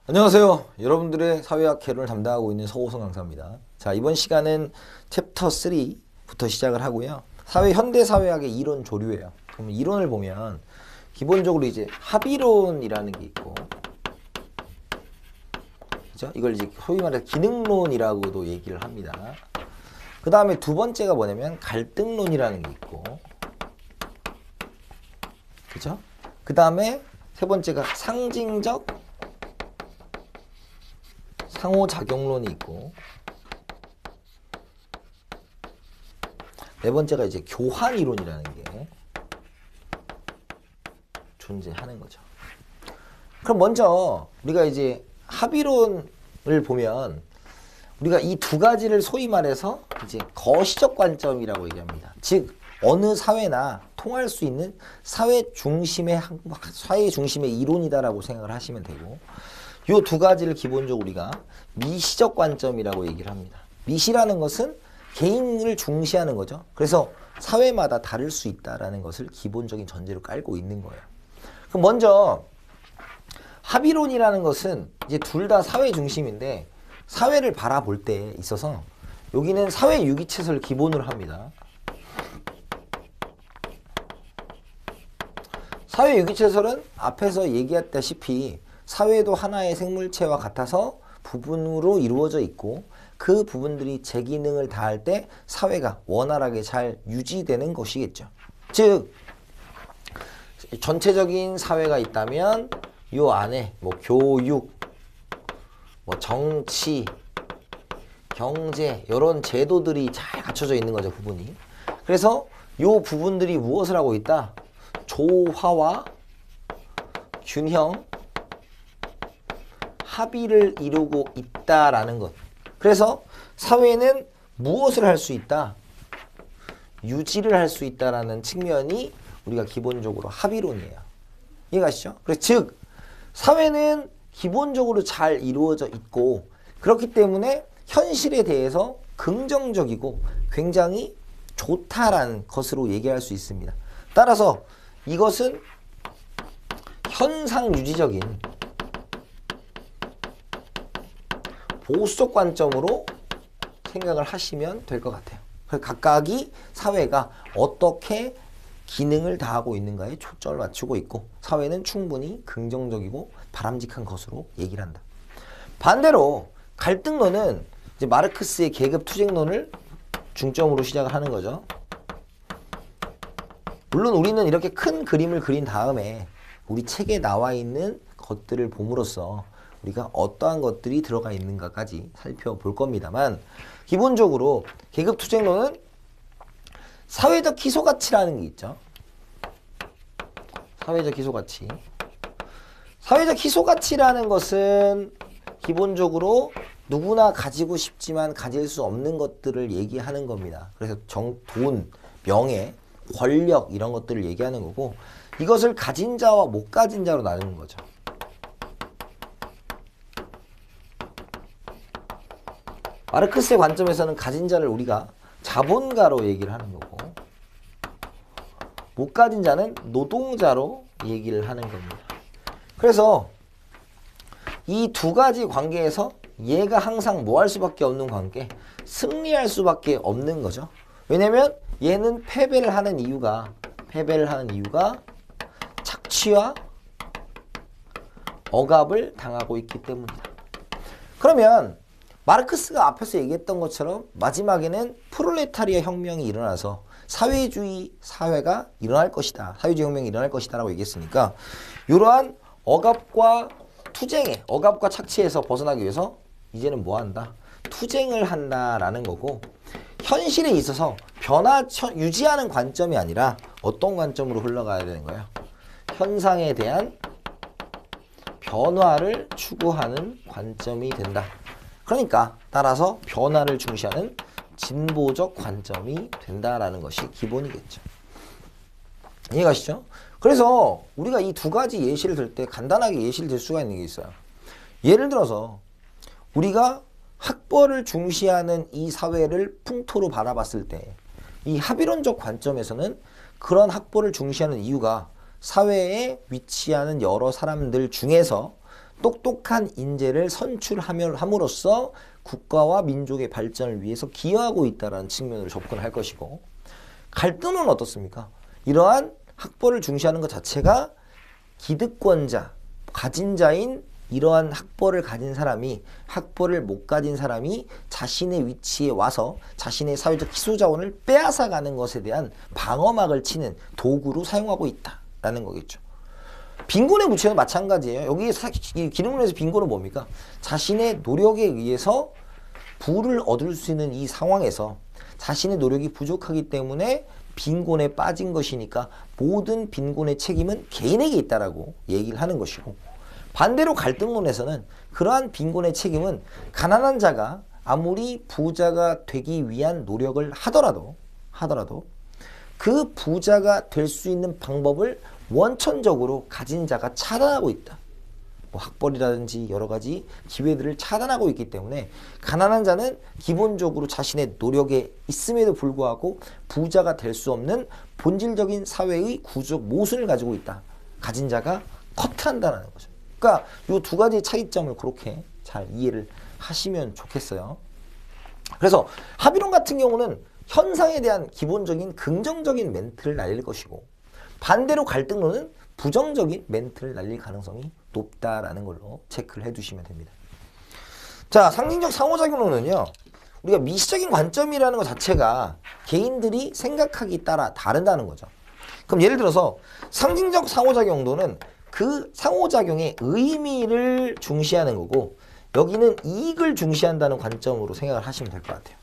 안녕하세요. 여러분들의 사회학 개론을 담당하고 있는 서호성 강사입니다. 자, 이번 시간은 챕터 3부터 시작을 하고요. 현대사회학의 이론 조류예요. 그럼 이론을 보면 기본적으로 이제 합의론이라는 게 있고, 그죠? 이걸 이제 소위 말해서 기능론이라고도 얘기를 합니다. 그 다음에 두 번째가 뭐냐면 갈등론이라는 게 있고, 그죠? 그 다음에 세 번째가 상징적 상호작용론이 있고, 네 번째가 이제 교환이론이라는 게 존재하는 거죠. 그럼 먼저 우리가 이제 합의론을 보면 우리가 이 두 가지를 소위 말해서 이제 거시적 관점이라고 얘기합니다. 즉 어느 사회나 통할 수 있는 사회 중심의 이론이다라고 생각을 하시면 되고, 요 두 가지를 기본적으로 우리가 미시적 관점이라고 얘기를 합니다. 미시라는 것은 개인을 중시하는 거죠. 그래서 사회마다 다를 수 있다라는 것을 기본적인 전제로 깔고 있는 거예요. 그럼 먼저 합의론이라는 것은 이제 둘 다 사회 중심인데, 사회를 바라볼 때 있어서 여기는 사회 유기체설을 기본으로 합니다. 사회 유기체설은 앞에서 얘기했다시피 사회도 하나의 생물체와 같아서 부분으로 이루어져 있고, 그 부분들이 제 기능을 다할 때 사회가 원활하게 잘 유지되는 것이겠죠. 즉 전체적인 사회가 있다면 요 안에 뭐 교육, 뭐 정치, 경제 이런 제도들이 잘 갖춰져 있는 거죠, 부분이. 그래서 요 부분들이 무엇을 하고 있다? 조화와 균형, 합의를 이루고 있다라는 것. 그래서 사회는 무엇을 할 수 있다? 유지를 할 수 있다라는 측면이 우리가 기본적으로 합의론이에요. 이해가시죠? 그래서 즉 사회는 기본적으로 잘 이루어져 있고, 그렇기 때문에 현실에 대해서 긍정적이고 굉장히 좋다라는 것으로 얘기할 수 있습니다. 따라서 이것은 현상유지적인 보수적 관점으로 생각을 하시면 될 것 같아요. 각각이 사회가 어떻게 기능을 다하고 있는가에 초점을 맞추고 있고, 사회는 충분히 긍정적이고 바람직한 것으로 얘기를 한다. 반대로 갈등론은 이제 마르크스의 계급 투쟁론을 중점으로 시작을 하는 거죠. 물론 우리는 이렇게 큰 그림을 그린 다음에 우리 책에 나와 있는 것들을 봄으로써 우리가 어떠한 것들이 들어가 있는가까지 살펴볼 겁니다만, 기본적으로 계급투쟁론은 사회적 희소가치라는 게 있죠. 사회적 희소가치. 사회적 희소가치라는 것은 기본적으로 누구나 가지고 싶지만 가질 수 없는 것들을 얘기하는 겁니다. 그래서 돈, 명예, 권력 이런 것들을 얘기하는 거고, 이것을 가진 자와 못 가진 자로 나누는 거죠. 마르크스의 관점에서는 가진 자를 우리가 자본가로 얘기를 하는 거고, 못 가진 자는 노동자로 얘기를 하는 겁니다. 그래서 이 두 가지 관계에서 얘가 항상 뭐 할 수밖에 없는 관계, 승리할 수밖에 없는 거죠. 왜냐면 얘는 패배를 하는 이유가 착취와 억압을 당하고 있기 때문이다. 그러면 마르크스가 앞에서 얘기했던 것처럼 마지막에는 프롤레타리아 혁명이 일어나서 사회주의 사회가 일어날 것이다. 사회주의 혁명이 일어날 것이다 라고 얘기했으니까, 이러한 억압과 착취에서 벗어나기 위해서 이제는 뭐 한다? 투쟁을 한다라는 거고, 현실에 있어서 유지하는 관점이 아니라 어떤 관점으로 흘러가야 되는 거예요? 현상에 대한 변화를 추구하는 관점이 된다. 그러니까 따라서 변화를 중시하는 진보적 관점이 된다라는 것이 기본이겠죠. 이해가시죠? 그래서 우리가 이 두 가지 예시를 들 때 간단하게 예시를 들 수가 있는 게 있어요. 예를 들어서 우리가 학벌을 중시하는 이 사회를 풍토로 바라봤을 때, 이 합의론적 관점에서는 그런 학벌을 중시하는 이유가 사회에 위치하는 여러 사람들 중에서 똑똑한 인재를 선출함으로써 국가와 민족의 발전을 위해서 기여하고 있다는 측면으로 접근할 것이고, 갈등은 어떻습니까? 이러한 학벌을 중시하는 것 자체가 기득권자, 가진 자인 이러한 학벌을 가진 사람이 학벌을 못 가진 사람이 자신의 위치에 와서 자신의 사회적 희소자원을 빼앗아가는 것에 대한 방어막을 치는 도구로 사용하고 있다라는 거겠죠. 빈곤의 무채는 마찬가지예요. 여기 기능론에서 빈곤은 뭡니까? 자신의 노력에 의해서 부를 얻을 수 있는 이 상황에서 자신의 노력이 부족하기 때문에 빈곤에 빠진 것이니까 모든 빈곤의 책임은 개인에게 있다라고 얘기를 하는 것이고, 반대로 갈등론에서는 그러한 빈곤의 책임은 가난한 자가 아무리 부자가 되기 위한 노력을 하더라도 그 부자가 될 수 있는 방법을 원천적으로 가진 자가 차단하고 있다. 뭐 학벌이라든지 여러 가지 기회들을 차단하고 있기 때문에 가난한 자는 기본적으로 자신의 노력에 있음에도 불구하고 부자가 될 수 없는 본질적인 사회의 구조적 모순을 가지고 있다. 가진 자가 커트한다는 거죠. 그러니까 이 두 가지 차이점을 그렇게 잘 이해를 하시면 좋겠어요. 그래서 합의론 같은 경우는 현상에 대한 기본적인 긍정적인 멘트를 날릴 것이고, 반대로 갈등론은 부정적인 멘트를 날릴 가능성이 높다라는 걸로 체크를 해두시면 됩니다. 자, 상징적 상호작용론은요, 우리가 미시적인 관점이라는 것 자체가 개인들이 생각하기에 따라 다르다는 거죠. 그럼 예를 들어서 상징적 상호작용론은 그 상호작용의 의미를 중시하는 거고, 여기는 이익을 중시한다는 관점으로 생각을 하시면 될 것 같아요.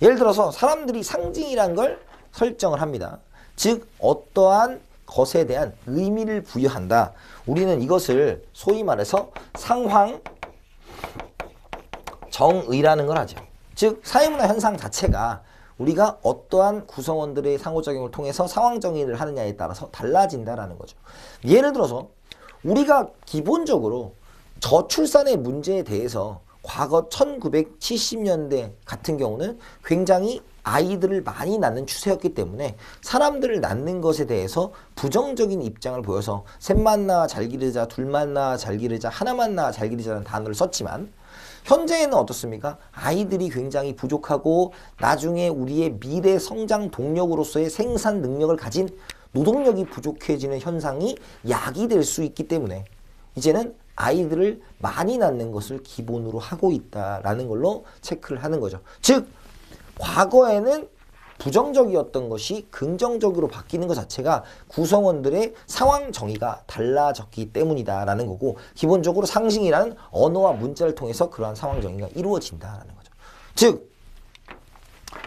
예를 들어서 사람들이 상징이란 걸 설정을 합니다. 즉 어떠한 것에 대한 의미를 부여한다. 우리는 이것을 소위 말해서 상황정의라는 걸 하죠. 즉 사회문화 현상 자체가 우리가 어떠한 구성원들의 상호작용을 통해서 상황정의를 하느냐에 따라서 달라진다라는 거죠. 예를 들어서 우리가 기본적으로 저출산의 문제에 대해서 과거 1970년대 같은 경우는 굉장히 아이들을 많이 낳는 추세였기 때문에 사람들을 낳는 것에 대해서 부정적인 입장을 보여서 셋만 낳아 잘 기르자, 둘만 낳아 잘 기르자, 하나만 낳아 잘 기르자라는 단어를 썼지만, 현재에는 어떻습니까? 아이들이 굉장히 부족하고 나중에 우리의 미래 성장 동력으로서의 생산 능력을 가진 노동력이 부족해지는 현상이 야기될 수 있기 때문에 이제는 아이들을 많이 낳는 것을 기본으로 하고 있다라는 걸로 체크를 하는 거죠. 즉 과거에는 부정적이었던 것이 긍정적으로 바뀌는 것 자체가 구성원들의 상황 정의가 달라졌기 때문이다라는 거고, 기본적으로 상징이라는 언어와 문자를 통해서 그러한 상황 정의가 이루어진다라는 거죠. 즉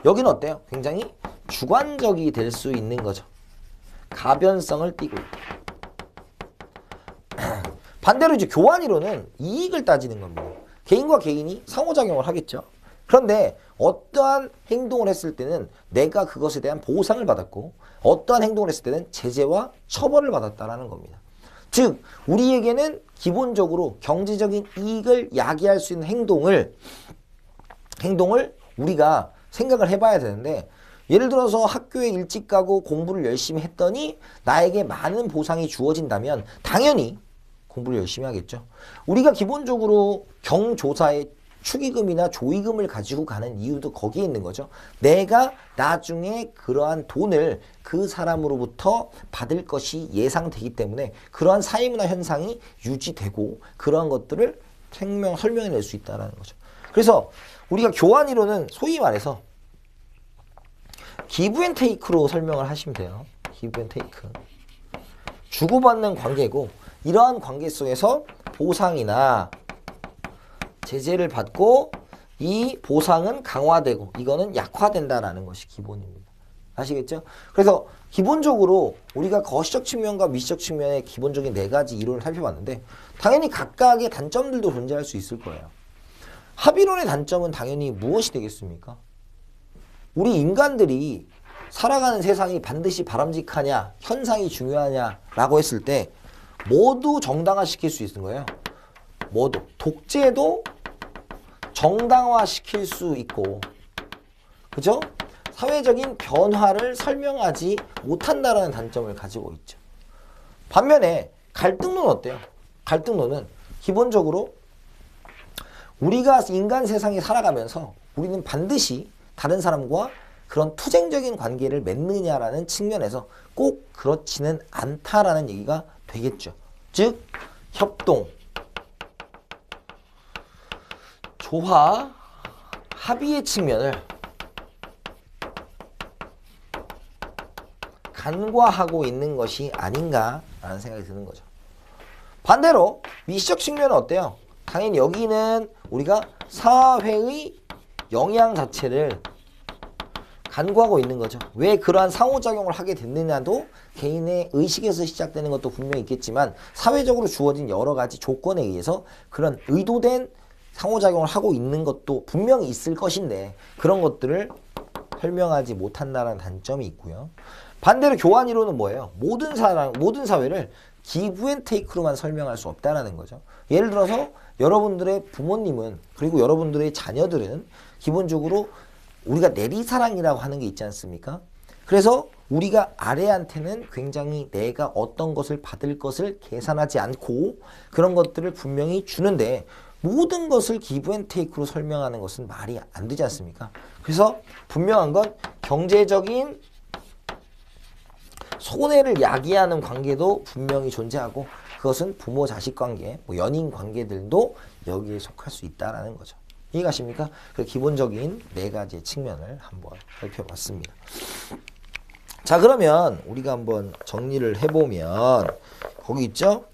여기는 어때요? 굉장히 주관적이 될 수 있는 거죠. 가변성을 띠고 있다. 반대로 이제 교환이론은 이익을 따지는 겁니다. 개인과 개인이 상호작용을 하겠죠. 그런데 어떠한 행동을 했을 때는 내가 그것에 대한 보상을 받았고, 어떠한 행동을 했을 때는 제재와 처벌을 받았다라는 겁니다. 즉 우리에게는 기본적으로 경제적인 이익을 야기할 수 있는 행동을 우리가 생각을 해봐야 되는데, 예를 들어서 학교에 일찍 가고 공부를 열심히 했더니 나에게 많은 보상이 주어진다면 당연히 공부를 열심히 하겠죠. 우리가 기본적으로 경조사에 축의금이나 조의금을 가지고 가는 이유도 거기에 있는 거죠. 내가 나중에 그러한 돈을 그 사람으로부터 받을 것이 예상되기 때문에 그러한 사회문화 현상이 유지되고 그러한 것들을 설명해낼 수 있다는 거죠. 그래서 우리가 교환이론은 소위 말해서 기브앤테이크로 설명을 하시면 돼요. 기브앤테이크. 주고받는 관계고, 이러한 관계 속에서 보상이나 제재를 받고 이 보상은 강화되고 이거는 약화된다라는 것이 기본입니다. 아시겠죠? 그래서 기본적으로 우리가 거시적 측면과 미시적 측면의 기본적인 네 가지 이론을 살펴봤는데, 당연히 각각의 단점들도 존재할 수 있을 거예요. 합의론의 단점은 당연히 무엇이 되겠습니까? 우리 인간들이 살아가는 세상이 반드시 바람직하냐, 현상이 중요하냐라고 했을 때 모두 정당화시킬 수 있는 거예요. 모두. 독재도 정당화시킬 수 있고, 그죠? 사회적인 변화를 설명하지 못한다라는 단점을 가지고 있죠. 반면에 갈등론은 어때요? 갈등론은 기본적으로 우리가 인간 세상에 살아가면서 우리는 반드시 다른 사람과 그런 투쟁적인 관계를 맺느냐라는 측면에서 꼭 그렇지는 않다라는 얘기가 되겠죠. 즉 협동, 조화, 합의의 측면을 간과하고 있는 것이 아닌가라는 생각이 드는 거죠. 반대로 미시적 측면은 어때요? 당연히 여기는 우리가 사회의 영향 자체를 간과하고 있는 거죠. 왜 그러한 상호작용을 하게 됐느냐도 개인의 의식에서 시작되는 것도 분명히 있겠지만 사회적으로 주어진 여러 가지 조건에 의해서 그런 의도된 상호작용을 하고 있는 것도 분명히 있을 것인데 그런 것들을 설명하지 못한다는 단점이 있고요. 반대로 교환이론은 뭐예요? 모든 사회를 기브 앤 테이크로만 설명할 수 없다라는 거죠. 예를 들어서 여러분들의 부모님은 그리고 여러분들의 자녀들은 기본적으로 우리가 내리사랑이라고 하는 게 있지 않습니까? 그래서 우리가 아래한테는 굉장히 내가 어떤 것을 받을 것을 계산하지 않고 그런 것들을 분명히 주는데 모든 것을 기브 앤 테이크로 설명하는 것은 말이 안 되지 않습니까? 그래서 분명한 건 경제적인 손해를 야기하는 관계도 분명히 존재하고 그것은 부모 자식 관계, 뭐 연인 관계들도 여기에 속할 수 있다라는 거죠. 이해가십니까? 그 기본적인 네 가지의 측면을 한번 살펴봤습니다. 자, 그러면 우리가 한번 정리를 해보면 거기 있죠?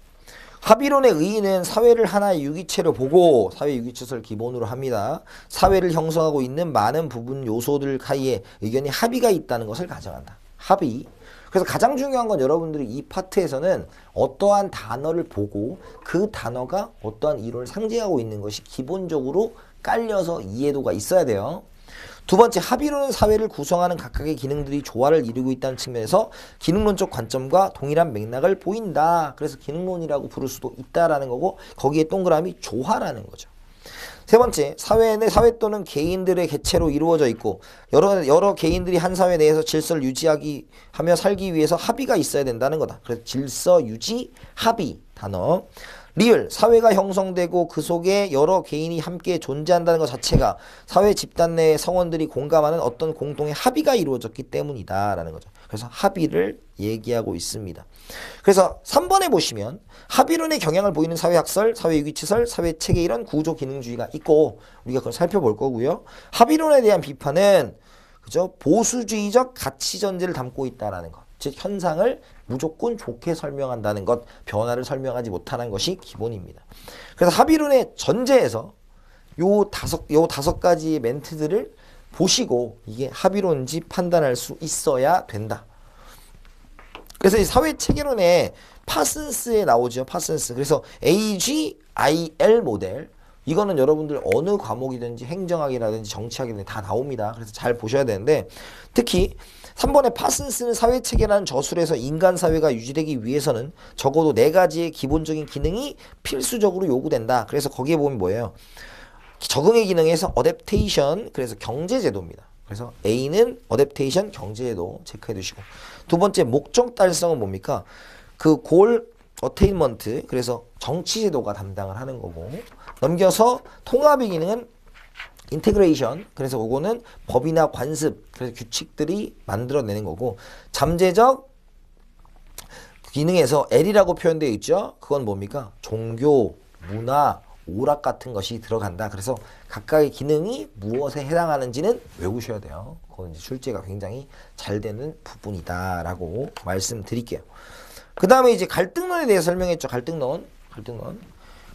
합의론의 의의는 사회를 하나의 유기체로 보고 사회 유기체를 기본으로 합니다. 사회를 형성하고 있는 많은 부분 요소들 사이에 의견이 합의가 있다는 것을 가정한다. 합의. 그래서 가장 중요한 건 여러분들이 이 파트에서는 어떠한 단어를 보고 그 단어가 어떠한 이론을 상징하고 있는 것이 기본적으로 깔려서 이해도가 있어야 돼요. 두 번째, 합의론은 사회를 구성하는 각각의 기능들이 조화를 이루고 있다는 측면에서 기능론적 관점과 동일한 맥락을 보인다. 그래서 기능론이라고 부를 수도 있다라는 거고 거기에 동그라미 조화라는 거죠. 세 번째, 사회는 사회 또는 개인들의 개체로 이루어져 있고 여러 개인들이 한 사회 내에서 질서를 유지하기 하며 살기 위해서 합의가 있어야 된다는 거다. 그래서 질서 유지 합의 단어. 리을, 사회가 형성되고 그 속에 여러 개인이 함께 존재한다는 것 자체가 사회 집단 내의 성원들이 공감하는 어떤 공동의 합의가 이루어졌기 때문이다 라는 거죠. 그래서 합의를 얘기하고 있습니다. 그래서 3번에 보시면 합의론의 경향을 보이는 사회학설, 사회유기체설, 사회체계 이런 구조 기능주의가 있고 우리가 그걸 살펴볼 거고요. 합의론에 대한 비판은 그죠? 보수주의적 가치 전제를 담고 있다라는 것. 즉 현상을 무조건 좋게 설명한다는 것, 변화를 설명하지 못하는 것이 기본입니다. 그래서 합의론의 전제에서 요 다섯 가지의 멘트들을 보시고 이게 합의론인지 판단할 수 있어야 된다. 그래서 이 사회체계론의 파슨스에 나오죠. 파슨스. 그래서 AGIL 모델. 이거는 여러분들 어느 과목이든지 행정학이라든지 정치학이든지 다 나옵니다. 그래서 잘 보셔야 되는데 특히 3번의 파슨스는 사회체계라는 저술에서 인간 사회가 유지되기 위해서는 적어도 4가지의 기본적인 기능이 필수적으로 요구된다. 그래서 거기에 보면 뭐예요? 적응의 기능에서 어댑테이션, 그래서 경제제도입니다. 그래서 A는 어댑테이션, 경제제도 체크해 두시고 두 번째 목적 달성은 뭡니까? 그 골 어테인먼트, 그래서 정치제도가 담당을 하는 거고 넘겨서 통합의 기능은 인테그레이션, 그래서 그거는 법이나 관습, 그래서 규칙들이 만들어내는 거고 잠재적 기능에서 L이라고 표현되어 있죠. 그건 뭡니까? 종교, 문화, 오락 같은 것이 들어간다. 그래서 각각의 기능이 무엇에 해당하는지는 외우셔야 돼요. 그건 이제 출제가 굉장히 잘 되는 부분이다라고 말씀드릴게요. 그 다음에 이제 갈등론에 대해서 설명했죠. 갈등론.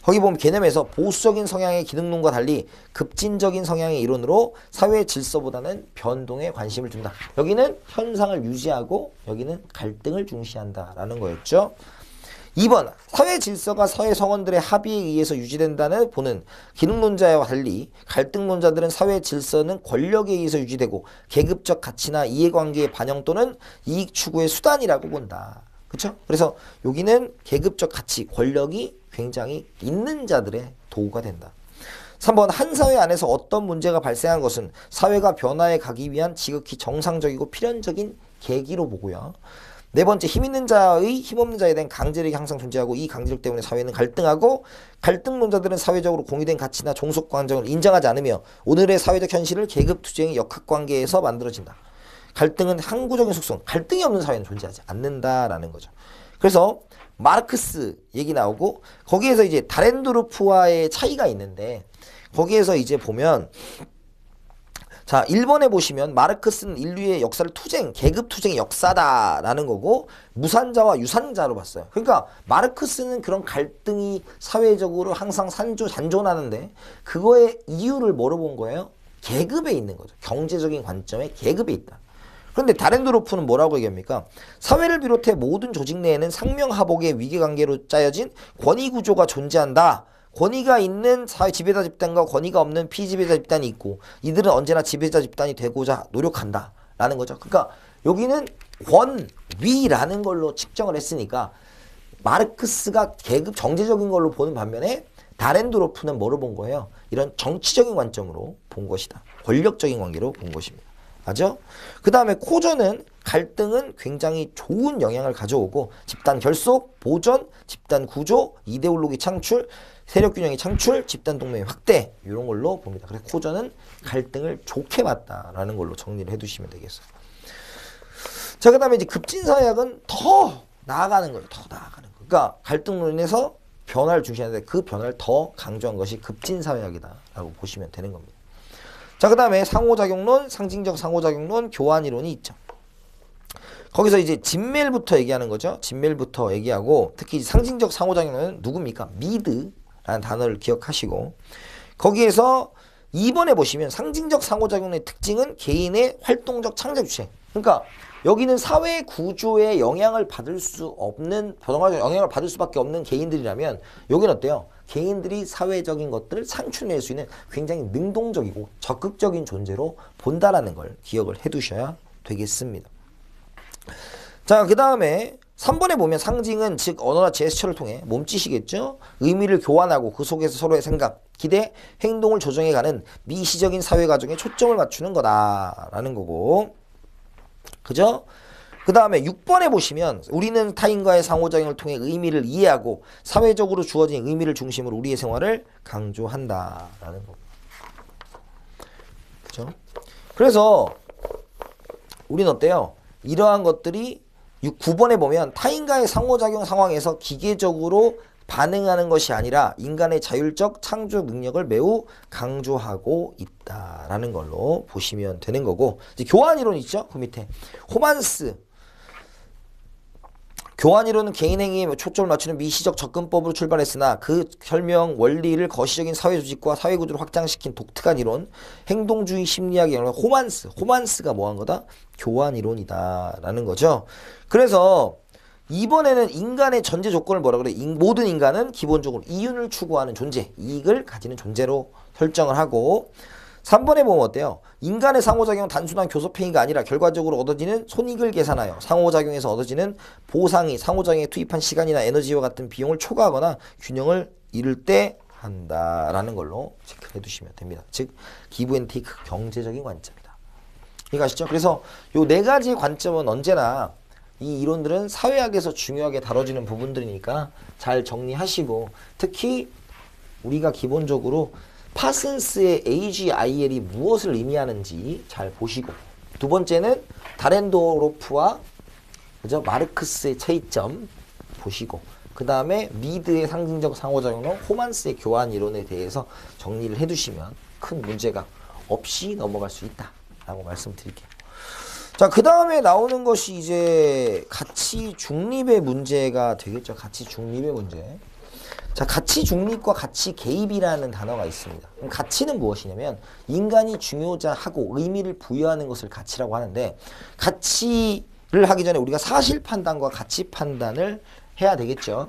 거기 보면 개념에서 보수적인 성향의 기능론과 달리 급진적인 성향의 이론으로 사회 질서보다는 변동에 관심을 둔다. 여기는 현상을 유지하고 여기는 갈등을 중시한다라는 거였죠. 2번, 사회 질서가 사회 성원들의 합의에 의해서 유지된다는 보는 기능론자와 달리 갈등론자들은 사회 질서는 권력에 의해서 유지되고 계급적 가치나 이해관계의 반영 또는 이익 추구의 수단이라고 본다. 그렇죠? 그래서 여기는 계급적 가치, 권력이 굉장히 있는 자들의 도구가 된다. 3번, 한 사회 안에서 어떤 문제가 발생한 것은 사회가 변화해 가기 위한 지극히 정상적이고 필연적인 계기로 보고요. 네 번째, 힘 있는 자의 힘 없는 자에 대한 강제력이 항상 존재하고 이 강제력 때문에 사회는 갈등하고 갈등론자들은 사회적으로 공유된 가치나 종속 관정을 인정하지 않으며 오늘의 사회적 현실을 계급 투쟁의 역학관계에서 만들어진다. 갈등은 항구적인 속성, 갈등이 없는 사회는 존재하지 않는다라는 거죠. 그래서 마르크스 얘기 나오고 거기에서 이제 다렌도르프와의 차이가 있는데 거기에서 이제 보면 자, 1번에 보시면 마르크스는 인류의 역사를 계급 투쟁의 역사다라는 거고 무산자와 유산자로 봤어요. 그러니까 마르크스는 그런 갈등이 사회적으로 항상 잔존하는데 그거의 이유를 뭐로 본 거예요? 계급에 있는 거죠. 경제적인 관점에 계급에 있다. 그런데 다렌도르프는 뭐라고 얘기합니까? 사회를 비롯해 모든 조직 내에는 상명하복의 위계관계로 짜여진 권위구조가 존재한다. 권위가 있는 사회 지배자 집단과 권위가 없는 피지배자 집단이 있고 이들은 언제나 지배자 집단이 되고자 노력한다 라는 거죠. 그러니까 여기는 권위라는 걸로 측정을 했으니까 마르크스가 계급 정제적인 걸로 보는 반면에 다렌도르프는 뭐로 본 거예요? 이런 정치적인 관점으로 본 것이다. 권력적인 관계로 본 것입니다. 맞죠? 그 다음에 코저는 갈등은 굉장히 좋은 영향을 가져오고 집단 결속, 보전, 집단 구조, 이데올로기 창출, 세력 균형의 창출, 집단 동맹의 확대 이런 걸로 봅니다. 그래서 코저는 갈등을 좋게 봤다라는 걸로 정리를 해두시면 되겠어요. 자, 그 다음에 이제 급진사회학은 더 나아가는 거예요. 더 나아가는 거. 그러니까 갈등으로 인해서 변화를 중시하는데 그 변화를 더 강조한 것이 급진사회학이다라고 보시면 되는 겁니다. 자, 그 다음에 상호작용론, 상징적 상호작용론, 교환이론이 있죠. 거기서 이제 진멜부터 얘기하는 거죠. 진멜부터 얘기하고 특히 상징적 상호작용론은 누굽니까? 미드라는 단어를 기억하시고 거기에서 2번에 보시면 상징적 상호작용의 특징은 개인의 활동적 창작 주체. 그러니까 여기는 사회 구조에 영향을 받을 수밖에 없는 개인들이라면 여기는 어때요? 개인들이 사회적인 것들을 창출해낼 수 있는 굉장히 능동적이고 적극적인 존재로 본다라는 걸 기억을 해두셔야 되겠습니다. 자, 그 다음에 3번에 보면 상징은 즉 언어나 제스처를 통해 몸짓이겠죠. 의미를 교환하고 그 속에서 서로의 생각, 기대, 행동을 조정해가는 미시적인 사회 과정에 초점을 맞추는 거다라는 거고, 그죠? 그 다음에 6번에 보시면 우리는 타인과의 상호작용을 통해 의미를 이해하고 사회적으로 주어진 의미를 중심으로 우리의 생활을 강조한다라는 거고, 그죠? 그래서 우리는 어때요? 이러한 것들이 9번에 보면 타인과의 상호작용 상황에서 기계적으로 반응하는 것이 아니라 인간의 자율적 창조 능력을 매우 강조하고 있다라는 걸로 보시면 되는 거고, 이제 교환이론 있죠? 그 밑에 호만스. 교환이론은 개인 행위에 초점을 맞추는 미시적 접근법으로 출발했으나 그 설명 원리를 거시적인 사회 조직과 사회 구조를 확장시킨 독특한 이론, 행동주의 심리학의 영역 호만스가 뭐한 거다? 교환이론이다라는 거죠. 그래서 이번에는 인간의 전제 조건을 뭐라 그래? 모든 인간은 기본적으로 이윤을 추구하는 존재, 이익을 가지는 존재로 설정을 하고, 3번에 보면 어때요? 인간의 상호작용은 단순한 교섭행위가 아니라 결과적으로 얻어지는 손익을 계산하여 상호작용에서 얻어지는 보상이 상호작용에 투입한 시간이나 에너지와 같은 비용을 초과하거나 균형을 이룰 때 한다라는 걸로 체크해 두시면 됩니다. 즉 기브앤테이크 경제적인 관점이다. 이거 아시죠? 그래서 요 네 가지 관점은 언제나 이 이론들은 사회학에서 중요하게 다뤄지는 부분들이니까 잘 정리하시고, 특히 우리가 기본적으로 파슨스의 AGIL이 무엇을 의미하는지 잘 보시고, 두 번째는 다렌도르프와 그죠? 마르크스의 차이점 보시고, 그 다음에 미드의 상징적 상호작용론, 호만스의 교환 이론에 대해서 정리를 해두시면 큰 문제가 없이 넘어갈 수 있다라고 말씀드릴게요. 자, 그 다음에 나오는 것이 이제 가치 중립의 문제가 되겠죠. 가치 중립의 문제. 자, 가치 중립과 가치 개입이라는 단어가 있습니다. 가치는 무엇이냐면 인간이 중요자하고 의미를 부여하는 것을 가치라고 하는데, 가치를 하기 전에 우리가 사실 판단과 가치 판단을 해야 되겠죠.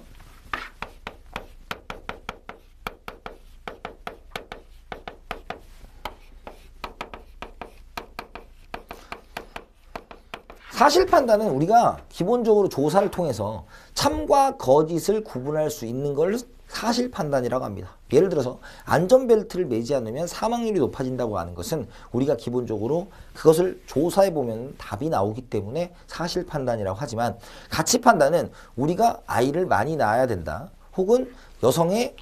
사실 판단은 우리가 기본적으로 조사를 통해서 참과 거짓을 구분할 수 있는 걸 사실 판단이라고 합니다. 예를 들어서 안전벨트를 매지 않으면 사망률이 높아진다고 하는 것은 우리가 기본적으로 그것을 조사해 보면 답이 나오기 때문에 사실 판단이라고 하지만, 가치 판단은 우리가 아이를 많이 낳아야 된다, 혹은 여성의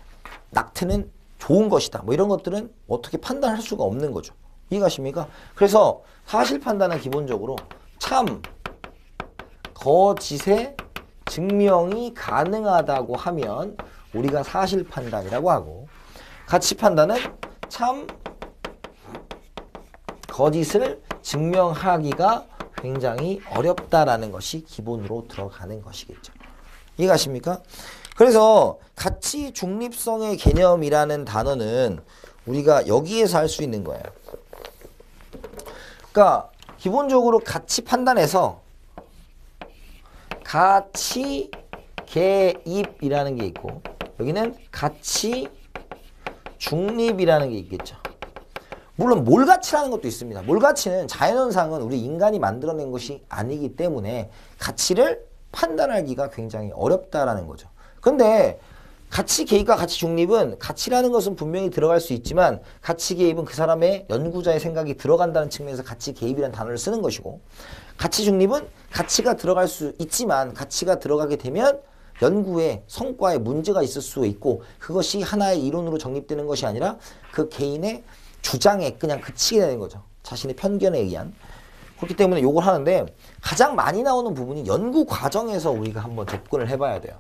낙태는 좋은 것이다, 뭐 이런 것들은 어떻게 판단할 수가 없는 거죠. 이해가십니까? 그래서 사실 판단은 기본적으로 참, 거짓의 증명이 가능하다고 하면 우리가 사실 판단이라고 하고, 가치 판단은 참, 거짓을 증명하기가 굉장히 어렵다라는 것이 기본으로 들어가는 것이겠죠. 이해가십니까? 그래서 가치 중립성의 개념이라는 단어는 우리가 여기에서 할 수 있는 거예요. 그러니까 기본적으로 가치 판단에서 가치 개입이라는 게 있고, 여기는 가치 중립이라는 게 있겠죠. 물론 몰가치라는 것도 있습니다. 몰가치는 자연현상은 우리 인간이 만들어낸 것이 아니기 때문에 가치를 판단하기가 굉장히 어렵다라는 거죠. 근데 가치 개입과 가치 중립은, 가치라는 것은 분명히 들어갈 수 있지만 가치 개입은 그 사람의 연구자의 생각이 들어간다는 측면에서 가치 개입이라는 단어를 쓰는 것이고, 가치 중립은 가치가 들어갈 수 있지만 가치가 들어가게 되면 연구에 성과에 문제가 있을 수 있고, 그것이 하나의 이론으로 정립되는 것이 아니라 그 개인의 주장에 그냥 그치게 되는 거죠. 자신의 편견에 의한. 그렇기 때문에 이걸 하는데, 가장 많이 나오는 부분이 연구 과정에서 우리가 한번 접근을 해봐야 돼요.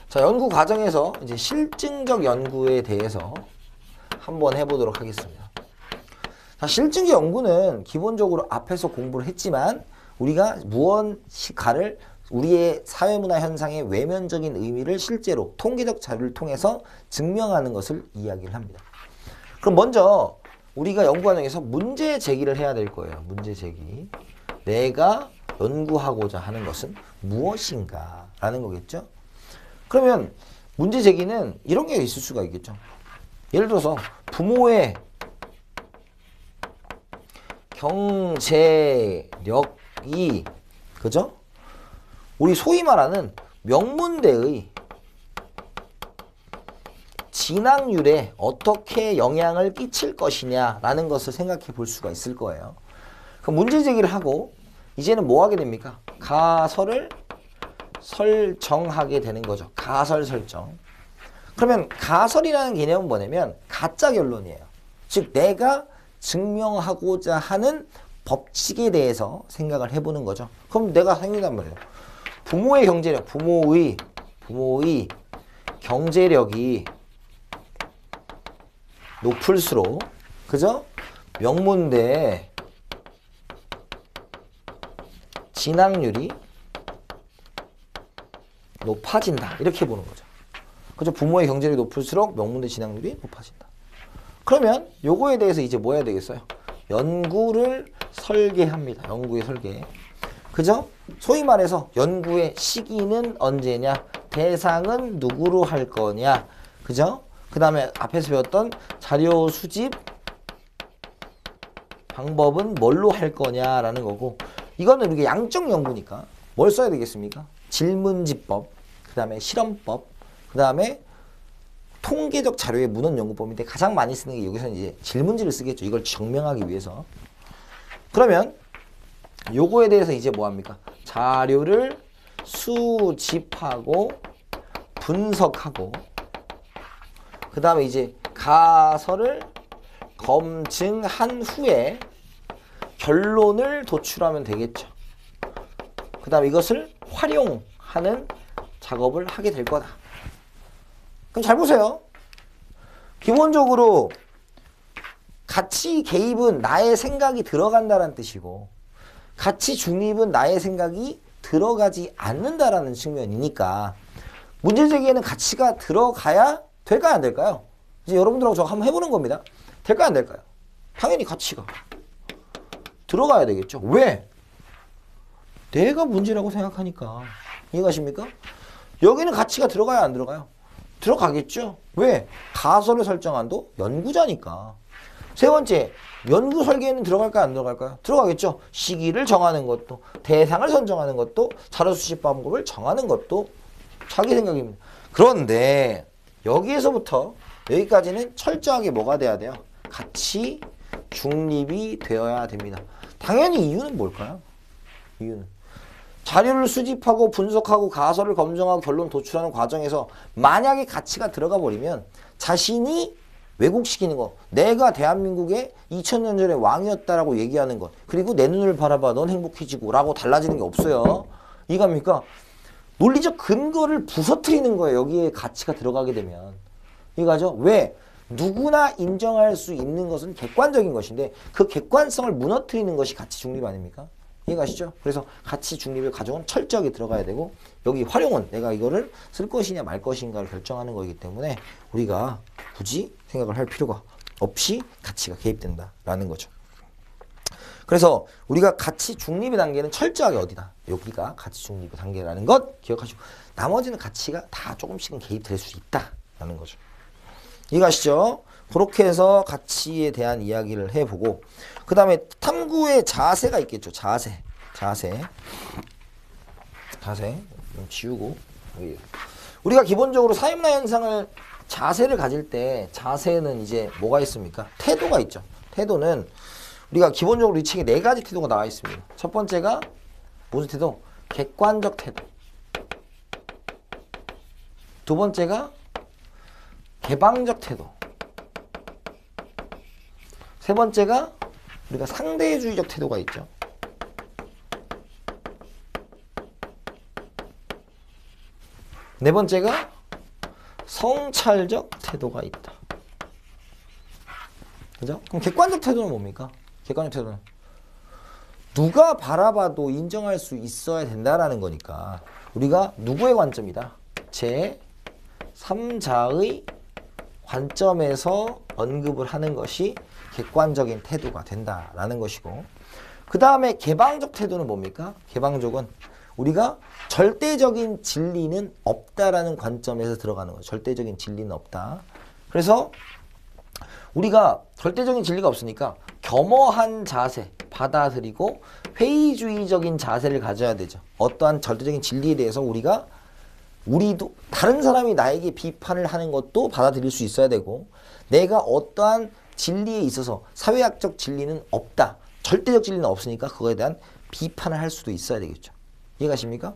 자, 연구 과정에서 이제 실증적 연구에 대해서 한번 해보도록 하겠습니다. 자, 실증적 연구는 기본적으로 앞에서 공부를 했지만 우리가 무언가를, 우리의 사회문화 현상의 외면적인 의미를 실제로 통계적 자료를 통해서 증명하는 것을 이야기를 합니다. 그럼 먼저 우리가 연구 과정에서 문제 제기를 해야 될 거예요. 문제 제기. 내가 연구하고자 하는 것은 무엇인가 라는 거겠죠. 그러면 문제 제기는 이런 게 있을 수가 있겠죠. 예를 들어서 부모의 경제력이, 그죠? 우리 소위 말하는 명문대의 진학률에 어떻게 영향을 끼칠 것이냐라는 것을 생각해 볼 수가 있을 거예요. 그럼 문제 제기를 하고 이제는 뭐 하게 됩니까? 가설을 설정하게 되는 거죠. 가설 설정. 그러면 가설이라는 개념은 뭐냐면 가짜 결론이에요. 즉 내가 증명하고자 하는 법칙에 대해서 생각을 해보는 거죠. 그럼 내가 생긴단 말이에요. 부모의 경제력, 부모의 경제력이 높을수록, 그죠? 명문대 진학률이 높아진다. 이렇게 보는 거죠. 그죠? 부모의 경제력이 높을수록 명문대 진학률이 높아진다. 그러면 요거에 대해서 이제 뭐 해야 되겠어요? 연구를 설계합니다. 연구의 설계. 그죠? 소위 말해서 연구의 시기는 언제냐? 대상은 누구로 할 거냐? 그죠? 그 다음에 앞에서 배웠던 자료 수집 방법은 뭘로 할 거냐라는 거고, 이거는 우리가 양적 연구니까 뭘 써야 되겠습니까? 질문지법, 그 다음에 실험법, 그 다음에 통계적 자료의 문헌 연구법인데 가장 많이 쓰는 게 여기서는 이제 질문지를 쓰겠죠. 이걸 증명하기 위해서. 그러면 요거에 대해서 이제 뭐 합니까? 자료를 수집하고 분석하고, 그 다음에 이제 가설을 검증한 후에 결론을 도출하면 되겠죠. 그 다음에 이것을 활용하는 작업을 하게 될 거다. 그럼 잘 보세요. 기본적으로 가치 개입은 나의 생각이 들어간다는 뜻이고, 가치 중립은 나의 생각이 들어가지 않는다라는 측면이니까 문제 제기에는 가치가 들어가야 될까요, 안 될까요? 이제 여러분들하고 저 한번 해보는 겁니다. 될까요, 안 될까요? 당연히 가치가 들어가야 되겠죠. 왜? 내가 문제라고 생각하니까. 이해가십니까? 여기는 가치가 들어가야 안 들어가요? 들어가겠죠. 왜? 가설을 설정한도 연구자니까. 세 번째, 연구 설계에는 들어갈까요? 안 들어갈까요? 들어가겠죠. 시기를 정하는 것도, 대상을 선정하는 것도, 자료 수집 방법을 정하는 것도 자기 생각입니다. 그런데 여기에서부터 여기까지는 철저하게 뭐가 돼야 돼요? 가치 중립이 되어야 됩니다. 당연히 이유는 뭘까요? 이유는 자료를 수집하고 분석하고 가설을 검증하고 결론 도출하는 과정에서 만약에 가치가 들어가 버리면 자신이 왜곡시키는 거, 내가 대한민국의 2000년 전에 왕이었다라고 얘기하는 것, 그리고 내 눈을 바라봐 넌 행복해지고 라고 달라지는 게 없어요. 이해갑니까? 논리적 근거를 부서뜨리는 거예요. 여기에 가치가 들어가게 되면. 이해가죠? 왜? 누구나 인정할 수 있는 것은 객관적인 것인데 그 객관성을 무너뜨리는 것이 가치 중립 아닙니까? 이해가시죠? 그래서 가치 중립의 과정은 철저하게 들어가야 되고 여기 활용은 내가 이거를 쓸 것이냐 말 것인가를 결정하는 거이기 때문에 우리가 굳이 생각을 할 필요가 없이 가치가 개입된다라는 거죠. 그래서 우리가 가치 중립의 단계는 철저하게 어디다? 여기가 가치 중립의 단계라는 것 기억하시고 나머지는 가치가 다 조금씩은 개입될 수 있다라는 거죠. 이해가시죠? 그렇게 해서 가치에 대한 이야기를 해보고 그 다음에 탐구의 자세가 있겠죠. 자세 좀 지우고 우리가 기본적으로 사회문화 현상을 자세를 가질 때 자세는 이제 뭐가 있습니까? 태도가 있죠. 태도는 우리가 기본적으로 이 책에 4가지 태도가 나와 있습니다. 첫 번째가 무슨 태도? 객관적 태도. 두 번째가 개방적 태도. 세 번째가 우리가 상대주의적 태도가 있죠. 네 번째가 성찰적 태도가 있다. 그죠? 그럼 객관적 태도는 뭡니까? 객관적 태도는 누가 바라봐도 인정할 수 있어야 된다라는 거니까 우리가 누구의 관점이다? 제 3자의 관점에서 언급을 하는 것이 객관적인 태도가 된다라는 것이고 그 다음에 개방적 태도는 뭡니까? 개방적은 우리가 절대적인 진리는 없다라는 관점에서 들어가는 거죠. 절대적인 진리는 없다. 그래서 우리가 절대적인 진리가 없으니까 겸허한 자세 받아들이고 회의주의적인 자세를 가져야 되죠. 어떠한 절대적인 진리에 대해서 우리도 다른 사람이 나에게 비판을 하는 것도 받아들일 수 있어야 되고 내가 어떠한 진리에 있어서 사회학적 진리는 없다. 절대적 진리는 없으니까 그거에 대한 비판을 할 수도 있어야 되겠죠. 이해가십니까?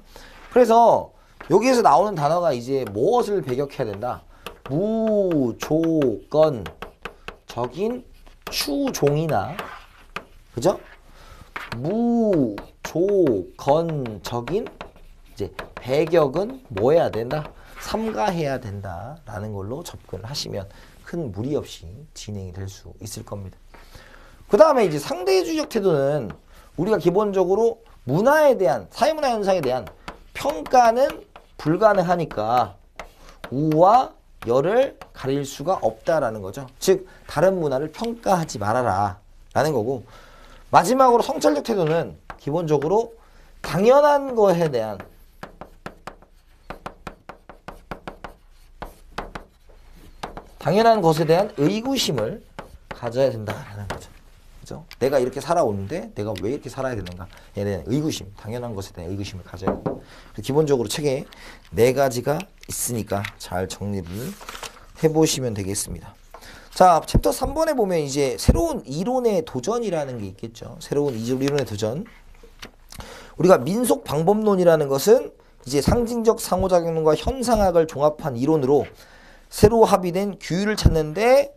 그래서 여기에서 나오는 단어가 이제 무엇을 배격해야 된다? 무조건적인 추종이나 그죠? 무조건적인 이제 배격은 뭐 해야 된다? 삼가해야 된다라는 걸로 접근을 하시면 큰 무리 없이 진행이 될 수 있을 겁니다. 그 다음에 이제 상대주의적 태도는 우리가 기본적으로 문화에 대한 사회문화 현상에 대한 평가는 불가능하니까 우와 열을 가릴 수가 없다라는 거죠. 즉 다른 문화를 평가하지 말아라 라는 거고 마지막으로 성찰적 태도는 기본적으로 당연한 것에 대한 의구심을 가져야 된다라는 거죠. 그죠? 내가 이렇게 살아오는데 내가 왜 이렇게 살아야 되는가? 얘에 대한 의구심, 당연한 것에 대한 의구심을 가져야 된다. 기본적으로 책에 4가지가 있으니까 잘 정리를 해보시면 되겠습니다. 자, 챕터 3번에 보면 이제 새로운 이론의 도전이라는 게 있겠죠. 새로운 이론의 도전. 우리가 민속 방법론이라는 것은 이제 상징적 상호작용과 현상학을 종합한 이론으로 새로 합의된 규율을 찾는데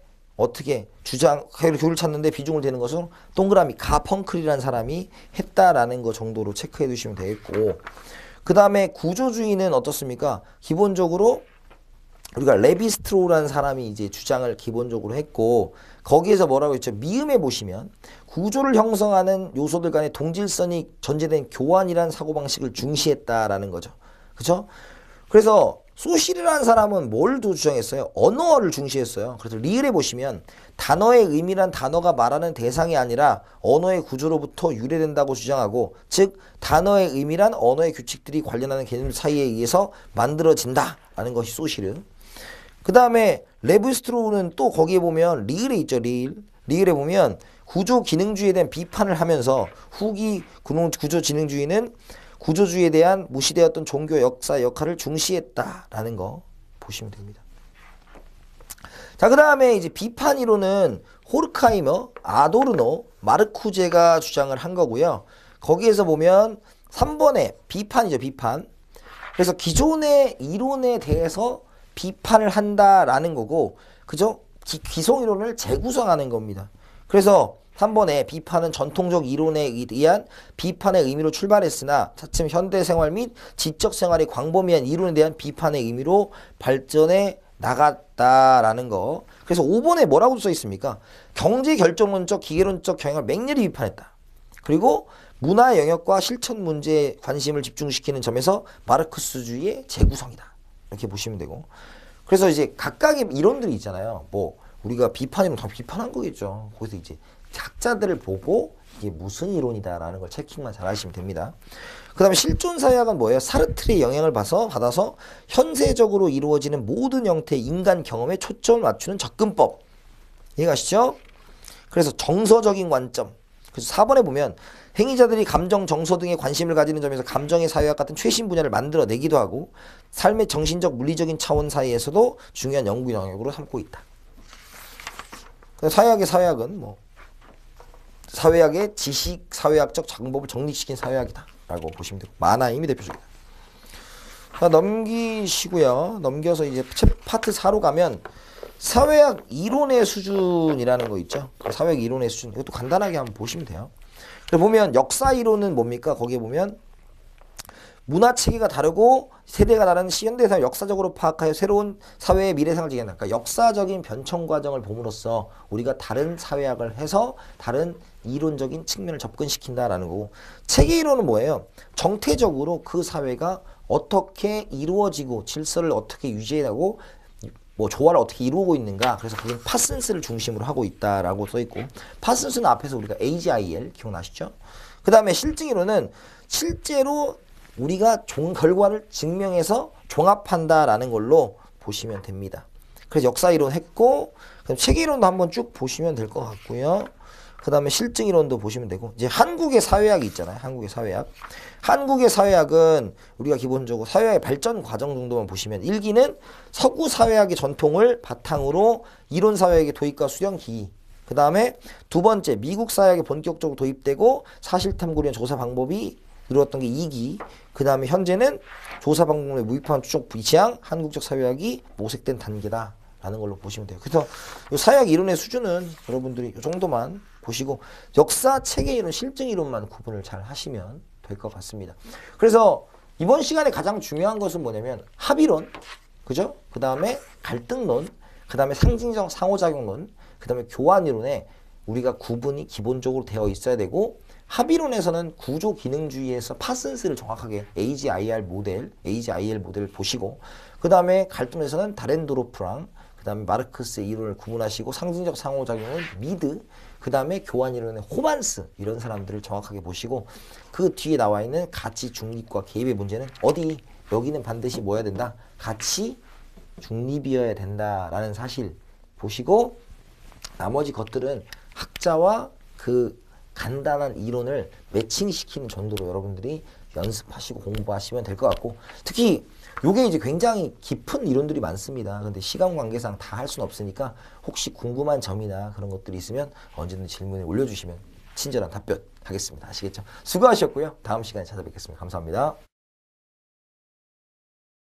규율을 찾는데 비중을 대는 것은 동그라미 가펑클이라는 사람이 했다라는 거 정도로 체크해 두시면 되겠고 그 다음에 구조주의는 어떻습니까? 기본적으로 우리가 레비스트로라는 사람이 이제 주장을 기본적으로 했고 거기에서 뭐라고 했죠? 미음에 보시면 구조를 형성하는 요소들 간의 동질성이 전제된 교환이라는 사고방식을 중시했다라는 거죠. 그렇죠? 그래서 소실이라는 사람은 뭘 주장했어요? 언어를 중시했어요. 그래서 리을에 보시면 단어의 의미란 단어가 말하는 대상이 아니라 언어의 구조로부터 유래된다고 주장하고 즉 단어의 의미란 언어의 규칙들이 관련하는 개념 사이에 의해서 만들어진다라는 것이 소실은 그 다음에 레브스트로우는 또 거기에 보면 리을에 있죠. 리글에 보면 구조기능주의에 대한 비판을 하면서 후기 구조지능주의는 구조주의에 대한 무시되었던 종교 역사 역할을 중시했다라는 거 보시면 됩니다. 자, 그 다음에 이제 비판 이론은 호르카이머, 아도르노, 마르쿠제가 주장을 한 거고요. 거기에서 보면 3번에 비판이죠, 비판. 그래서 기존의 이론에 대해서 비판을 한다라는 거고, 그죠? 기성 이론을 재구성하는 겁니다. 그래서 3번에 비판은 전통적 이론에 의한 비판의 의미로 출발했으나 차츰 현대생활 및 지적생활의 광범위한 이론에 대한 비판의 의미로 발전해 나갔다라는 거. 그래서 5번에 뭐라고 써 있습니까? 경제결정론적, 기계론적 경향을 맹렬히 비판했다. 그리고 문화 영역과 실천 문제에 관심을 집중시키는 점에서 마르크스주의의 재구성이다. 이렇게 보시면 되고. 그래서 이제 각각의 이론들이 있잖아요. 뭐 우리가 비판이론 다 비판한 거겠죠. 거기서 이제 학자들을 보고 이게 무슨 이론이다라는 걸 체킹만 잘 하시면 됩니다. 그 다음에 실존사회학은 뭐예요? 사르트르의 영향을 받아서 현세적으로 이루어지는 모든 형태의 인간 경험에 초점을 맞추는 접근법. 이해가시죠? 그래서 정서적인 관점. 그래서 4번에 보면 행위자들이 감정, 정서 등에 관심을 가지는 점에서 감정의 사회학 같은 최신 분야를 만들어내기도 하고 삶의 정신적, 물리적인 차원 사이에서도 중요한 연구 영역으로 삼고 있다. 사회학의 사회학은 뭐 사회학의 지식, 사회학적 장법을 정립시킨 사회학이다 라고 보시면 되고 마나임이 대표적이다. 자, 넘기시고요. 넘겨서 이제 파트 4로 가면 사회학 이론의 수준이라는 거 있죠. 사회학 이론의 수준. 이것도 간단하게 한번 보시면 돼요. 그래서 보면 역사 이론은 뭡니까? 거기에 보면 문화 체계가 다르고 세대가 다른 현대사를 역사적으로 파악하여 새로운 사회의 미래상을 지향한다. 그러니까 역사적인 변천 과정을 봄으로써 우리가 다른 사회학을 해서 다른 이론적인 측면을 접근시킨다라는 거고, 체계 이론은 뭐예요? 정태적으로 그 사회가 어떻게 이루어지고 질서를 어떻게 유지하고 뭐 조화를 어떻게 이루고 있는가. 그래서 그게 파슨스를 중심으로 하고 있다라고 써 있고, 파슨스는 앞에서 우리가 AGIL 기억나시죠? 그 다음에 실증 이론은 실제로 우리가 결과를 증명해서 종합한다라는 걸로 보시면 됩니다. 그래서 역사 이론 했고, 그럼 체계 이론도 한번 쭉 보시면 될 것 같고요. 그 다음에 실증 이론도 보시면 되고, 이제 한국의 사회학이 있잖아요. 한국의 사회학. 한국의 사회학은 우리가 기본적으로 사회학의 발전 과정 정도만 보시면, 1기는 서구 사회학의 전통을 바탕으로 이론 사회학의 도입과 수령 기기. 그 다음에 두 번째, 미국 사회학이 본격적으로 도입되고 사실 탐구련 조사 방법이 이루어졌던 게 2기. 그 다음에 현재는 조사 방법에 무입한 추적 비치향 한국적 사회학이 모색된 단계다 라는 걸로 보시면 돼요. 그래서 이 사회학 이론의 수준은 여러분들이 이 정도만 보시고 역사 체계 이론, 실증 이론만 구분을 잘 하시면 될 것 같습니다. 그래서 이번 시간에 가장 중요한 것은 뭐냐면 합의론, 그죠? 그 다음에 갈등론, 그 다음에 상징적 상호작용론, 그 다음에 교환 이론에 우리가 구분이 기본적으로 되어 있어야 되고, 합의론에서는 구조기능주의에서 파슨스를 정확하게 AGIL 모델을 보시고, 그 다음에 갈등에서는 다렌도르프랑 그 다음에 마르크스의 이론을 구분하시고, 상징적 상호작용은 미드, 그 다음에 교환이론의 호반스, 이런 사람들을 정확하게 보시고, 그 뒤에 나와 있는 가치 중립과 개입의 문제는 어디? 여기는 반드시 뭐 해야 된다? 가치 중립이어야 된다라는 사실 보시고, 나머지 것들은 학자와 그 간단한 이론을 매칭시키는 정도로 여러분들이 연습하시고 공부하시면 될 것 같고, 특히 요게 이제 굉장히 깊은 이론들이 많습니다. 근데 시간 관계상 다 할 수는 없으니까 혹시 궁금한 점이나 그런 것들이 있으면 언제든 질문을 올려주시면 친절한 답변 하겠습니다. 아시겠죠? 수고하셨고요. 다음 시간에 찾아뵙겠습니다. 감사합니다.